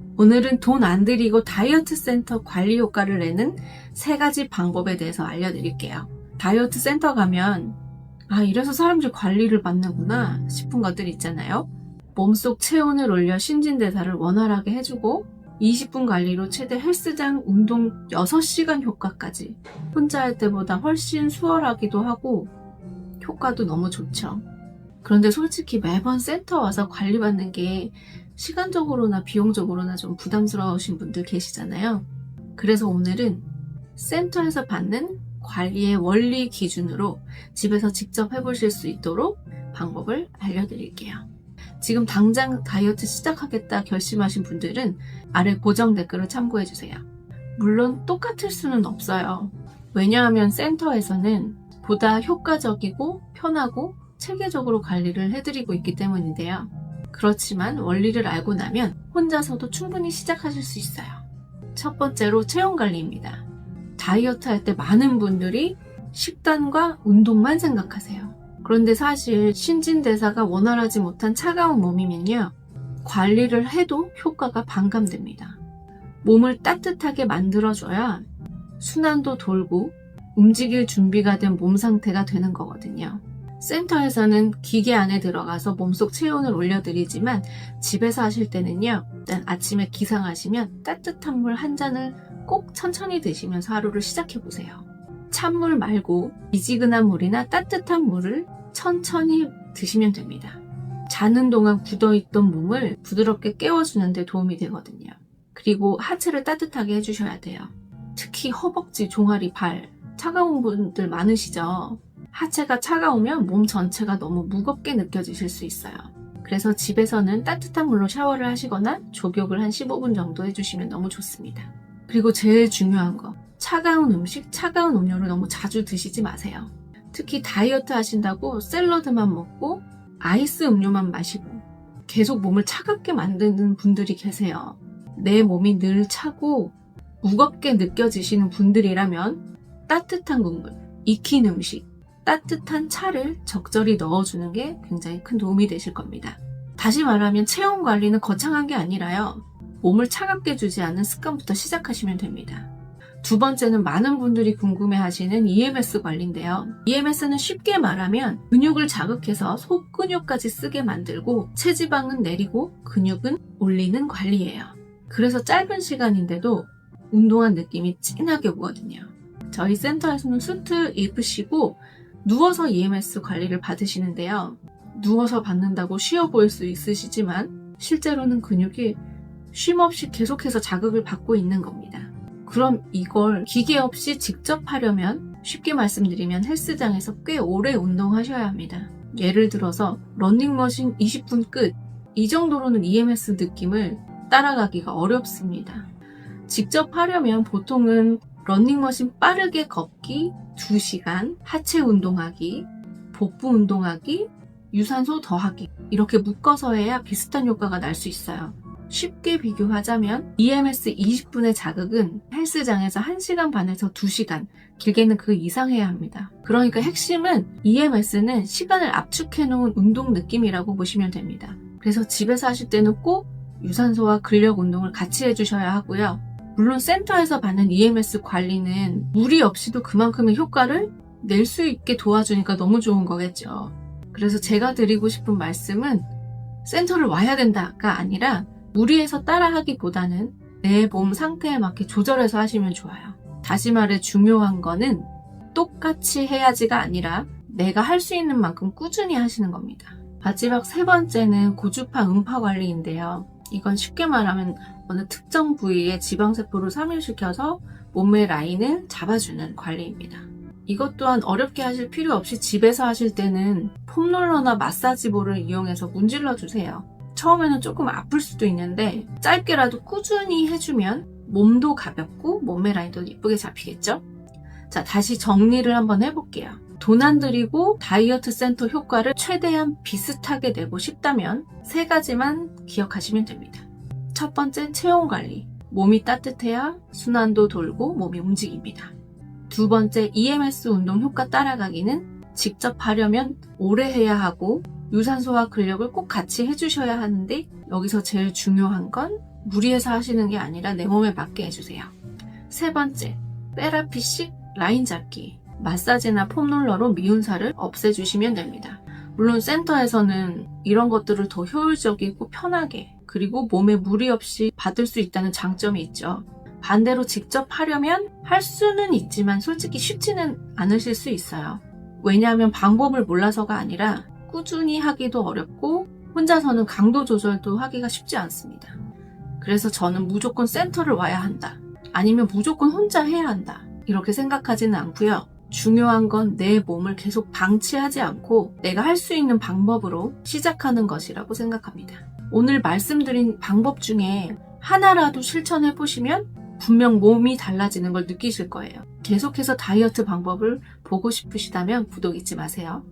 오늘은 돈 안 들이고 다이어트 센터 관리 효과를 내는 3가지 방법에 대해서 알려드릴게요. 다이어트 센터 가면 이래서 사람들이 관리를 받는구나 싶은 것들 있잖아요. 몸속 체온을 올려 신진대사를 원활하게 해주고 20분 관리로 최대 헬스장 운동 6시간 효과까지 혼자 할 때보다 훨씬 수월하기도 하고 효과도 너무 좋죠. 그런데 솔직히 매번 센터 와서 관리받는 게 시간적으로나 비용적으로나 좀 부담스러우신 분들 계시잖아요. 그래서 오늘은 센터에서 받는 관리의 원리 기준으로 집에서 직접 해보실 수 있도록 방법을 알려드릴게요. 지금 당장 다이어트 시작하겠다 결심하신 분들은 아래 고정 댓글을 참고해주세요. 물론 똑같을 수는 없어요. 왜냐하면 센터에서는 보다 효과적이고 편하고 체계적으로 관리를 해드리고 있기 때문인데요. 그렇지만 원리를 알고 나면 혼자서도 충분히 시작하실 수 있어요. 첫 번째로 체온 관리입니다. 다이어트 할 때 많은 분들이 식단과 운동만 생각하세요. 그런데 사실 신진대사가 원활하지 못한 차가운 몸이면요, 관리를 해도 효과가 반감됩니다. 몸을 따뜻하게 만들어줘야 순환도 돌고 움직일 준비가 된 몸 상태가 되는 거거든요. 센터에서는 기계 안에 들어가서 몸속 체온을 올려드리지만 집에서 하실 때는요, 일단 아침에 기상하시면 따뜻한 물 한 잔을 꼭 천천히 드시면서 하루를 시작해보세요. 찬물 말고 미지근한 물이나 따뜻한 물을 천천히 드시면 됩니다. 자는 동안 굳어있던 몸을 부드럽게 깨워주는 데 도움이 되거든요. 그리고 하체를 따뜻하게 해주셔야 돼요. 특히 허벅지, 종아리, 발 차가운 분들 많으시죠? 하체가 차가우면 몸 전체가 너무 무겁게 느껴지실 수 있어요. 그래서 집에서는 따뜻한 물로 샤워를 하시거나 족욕을 한 15분 정도 해주시면 너무 좋습니다. 그리고 제일 중요한 거, 차가운 음식, 차가운 음료를 너무 자주 드시지 마세요. 특히 다이어트 하신다고 샐러드만 먹고 아이스 음료만 마시고 계속 몸을 차갑게 만드는 분들이 계세요. 내 몸이 늘 차고 무겁게 느껴지시는 분들이라면 따뜻한 국물, 익힌 음식, 따뜻한 차를 적절히 넣어주는 게 굉장히 큰 도움이 되실 겁니다. 다시 말하면 체온 관리는 거창한 게 아니라요, 몸을 차갑게 주지 않는 습관부터 시작하시면 됩니다. 두 번째는 많은 분들이 궁금해하시는 EMS 관리인데요. EMS는 쉽게 말하면 근육을 자극해서 속근육까지 쓰게 만들고 체지방은 내리고 근육은 올리는 관리예요. 그래서 짧은 시간인데도 운동한 느낌이 진하게 오거든요. 저희 센터에서는 수트 입으시고 누워서 EMS 관리를 받으시는데요. 누워서 받는다고 쉬워 보일 수 있으시지만 실제로는 근육이 쉼없이 계속해서 자극을 받고 있는 겁니다. 그럼 이걸 기계 없이 직접 하려면 쉽게 말씀드리면 헬스장에서 꽤 오래 운동하셔야 합니다. 예를 들어서 러닝머신 20분 끝, 이 정도로는 EMS 느낌을 따라가기가 어렵습니다. 직접 하려면 보통은 러닝머신 빠르게 걷기 2시간, 하체 운동하기, 복부 운동하기, 유산소 더하기, 이렇게 묶어서 해야 비슷한 효과가 날 수 있어요. 쉽게 비교하자면 EMS 20분의 자극은 헬스장에서 1시간 반에서 2시간, 길게는 그 이상 해야 합니다. 그러니까 핵심은 EMS는 시간을 압축해 놓은 운동 느낌이라고 보시면 됩니다. 그래서 집에서 하실 때는 꼭 유산소와 근력 운동을 같이 해주셔야 하고요. 물론 센터에서 받는 EMS 관리는 무리 없이도 그만큼의 효과를 낼 수 있게 도와주니까 너무 좋은 거겠죠. 그래서 제가 드리고 싶은 말씀은 센터를 와야 된다가 아니라 무리해서 따라하기보다는 내 몸 상태에 맞게 조절해서 하시면 좋아요. 다시 말해 중요한 거는 똑같이 해야지가 아니라 내가 할 수 있는 만큼 꾸준히 하시는 겁니다. 마지막 3번째는 고주파 음파 관리인데요. 이건 쉽게 말하면 어느 특정 부위에 지방세포를 삼일시켜서 몸의 라인을 잡아주는 관리입니다. 이것 또한 어렵게 하실 필요 없이 집에서 하실 때는 폼롤러나 마사지볼을 이용해서 문질러 주세요. 처음에는 조금 아플 수도 있는데 짧게라도 꾸준히 해주면 몸도 가볍고 몸의 라인도 예쁘게 잡히겠죠? 자, 다시 정리를 한번 해볼게요. 돈 안 들이고 다이어트 센터 효과를 최대한 비슷하게 내고 싶다면 3가지만 기억하시면 됩니다. 첫 번째, 체온 관리. 몸이 따뜻해야 순환도 돌고 몸이 움직입니다. 두 번째, EMS 운동 효과 따라가기는 직접 하려면 오래 해야 하고 유산소와 근력을 꼭 같이 해주셔야 하는데 여기서 제일 중요한 건 무리해서 하시는 게 아니라 내 몸에 맞게 해주세요. 세 번째, 세라피식 라인 잡기. 마사지나 폼롤러로 미운살을 없애주시면 됩니다. 물론 센터에서는 이런 것들을 더 효율적이고 편하게 그리고 몸에 무리 없이 받을 수 있다는 장점이 있죠. 반대로 직접 하려면 할 수는 있지만 솔직히 쉽지는 않으실 수 있어요. 왜냐하면 방법을 몰라서가 아니라 꾸준히 하기도 어렵고 혼자서는 강도 조절도 하기가 쉽지 않습니다. 그래서 저는 무조건 센터를 와야 한다. 아니면 무조건 혼자 해야 한다. 이렇게 생각하지는 않고요. 중요한 건 내 몸을 계속 방치하지 않고 내가 할 수 있는 방법으로 시작하는 것이라고 생각합니다. 오늘 말씀드린 방법 중에 하나라도 실천해 보시면 분명 몸이 달라지는 걸 느끼실 거예요. 계속해서 다이어트 방법을 보고 싶으시다면 구독 잊지 마세요.